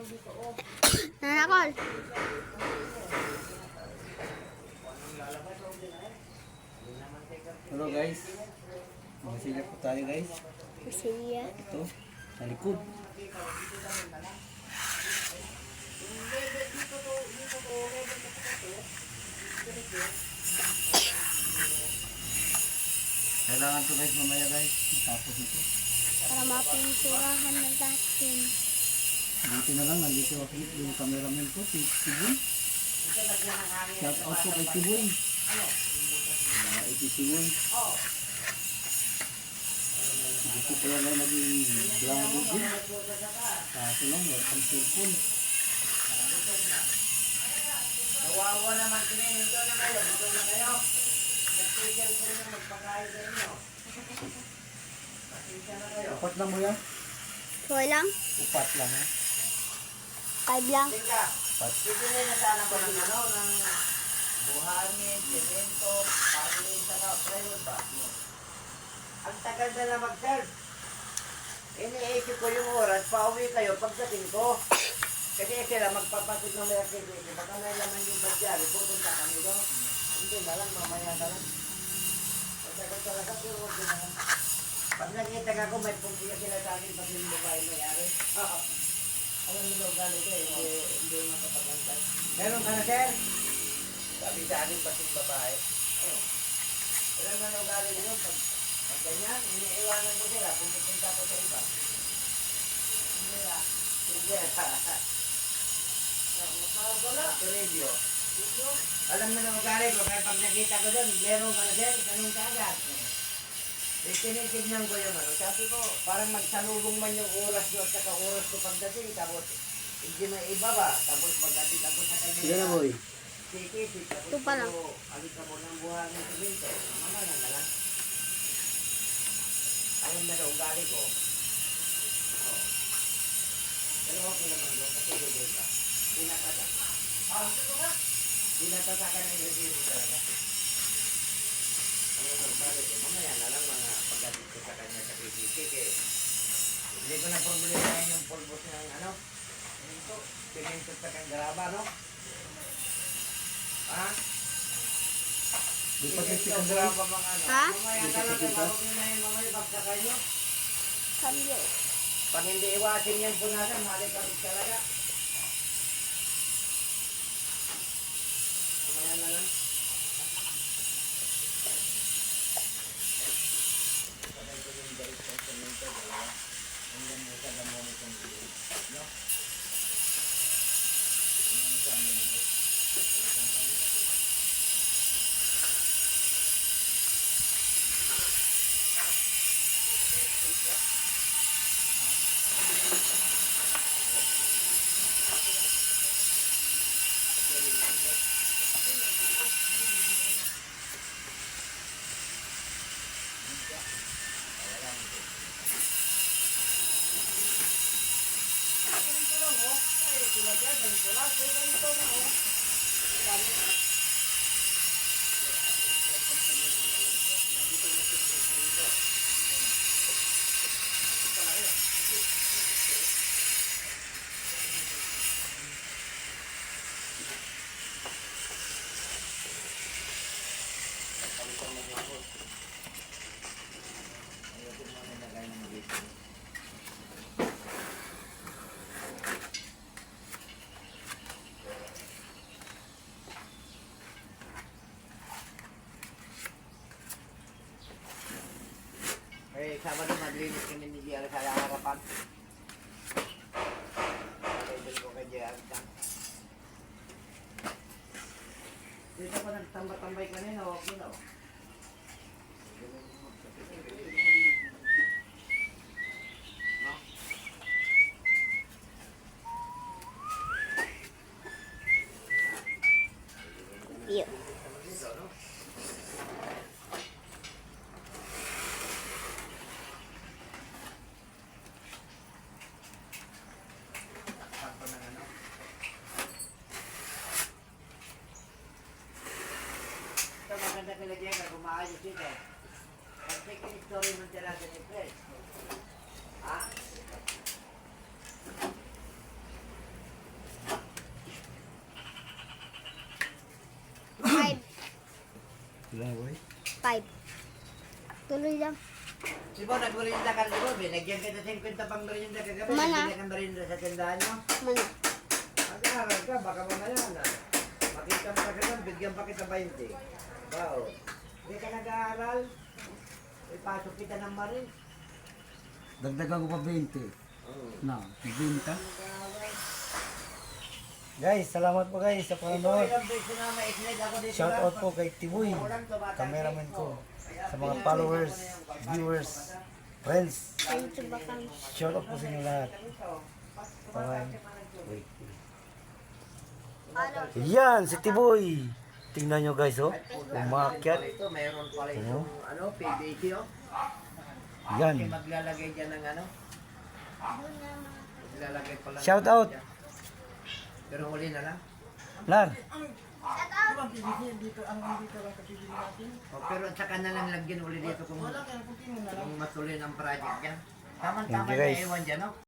Nanakol. Hello guys. Masilya po tayo guys. Masilya. Ito, sa likod. Kailangan to guys mamaya guys. Matapos ito. Para mapinturahan na natin. Buti na lang, nandito ako yung cameraman ko, si Tiboy. Shout out po kay Tiboy. Ito Tiboy. Gusto ko lang naging vlog din. Kaso lang, ang cellphone. Nawawa naman kinainin doon na kayo. Dito na kayo. Nag-social ko na magpakain sa inyo. Pasensya na kayo. Upat lang mo yan? Tuloy lang? Upat lang ha? 5 lang. Tika, bibili na sana ko ng ano, ng buhangin, semento, pangin, saka plywood ba? Ang tagal na na mag-serve. Iniisip ko yung oras, pauwi kayo pagdating ko. Kasi sila magpapatid ng mga activity. Baka may laman yung badyari, pupunta kami doon. Hindi na lang, mamaya na lang. Matagal talaga, pero huwag na lang. Pag nakita ka ko, may pumpiya sila sa akin pag yung babae mayari. Oo. Alam mo daw galit eh, hindi makapagantay. Meron ka na, sir? Sabi sa akin pag yung babae. Alam mo daw galit yun, pag ganyan, iniiwanan ko sila, pumupunta ko sa iba. Hindi na. Hindi na. Wala. Toribio. Alam mo na magaling ko, kaya pag nakita ko doon, meron ka na din, ganun ka agad. Tinitignan ko yung ano, sabi ko, parang magsalubong man yung oras nyo at saka oras ko pagdating, tapos hindi may iba ba, tapos pagdating ako sa kanya. Sige na boy. Sikisip, tapos Ito pa lang. alit ako ng buhangin sa binto, mamaya na lang. Alam na daw, ugali ko. Oh. Pero okay naman doon, kasi gagawin ka. Pinatata. Pinatata ka ng review talaga. Ano ang sabi ko, mamaya na lang mga pagdating ko sa kanya sa PCC. Hindi ko na problema yung pulbos ng ano. Pinintot sa kang graba, no? Ha? Di pa kasi Pinintot graba mga ano. Ha? Mamaya na lang, marunong na yun mamaya bagsakan nyo. Kambyo. Pag hindi iwasin yan punasan, malikabit talaga. Mamaya na lang. Patay ko yung galit sa semento, dalawa. Hanggang mo sa gamon itong gilid. No? Hanggang sa amin mo. Hanggang sa amin mo. Eh, Sabado maglinis kami ni JR sa harapan. Pagkaibig ko kay JR dyan. Dito pa nagtambay-tambay kanina, huwag mo na. No? Iyo. Ito maganda talaga yan, kumaayos dito. Pag second story man dyan natin yung place. Ha? Tuloy lang. Di ba, nag-merinda ka, di ba? Binagyan kita 50 pang merinda kagabi. Mana? Nagbili kang merinda sa tindahan mo. Mano. Mag-aaral ka, baka mamaya na. Makita mo na ganun, bigyan pa kita 20. Wow. Hindi ka nag-aaral, ipasok kita ng marin. Dagdagan ko pa 20. Oo. Na, 20. Guys, salamat po guys sa panonood. Ilang beses na ma-ignite ako dito. Shout out po kay Tiboy, cameraman ko. Sa mga followers, viewers, friends. Thank you, Bakang. Shout out po sa inyo lahat. Bye. Wait. Yan, si Tiboy. Tingnan nyo guys, oh. Umakyat. Ito, mayroon pala Ano? itong PVC, oh. Yan. Kasi maglalagay dyan ng ano. Maglalagay pala. Shout out. Pero huli na lang. Lar. Oh, pero at saka na lang lagyan uli dito kung matuloy ng project dyan. Tama-tama Thank you, na guys. iwan dyan, oh.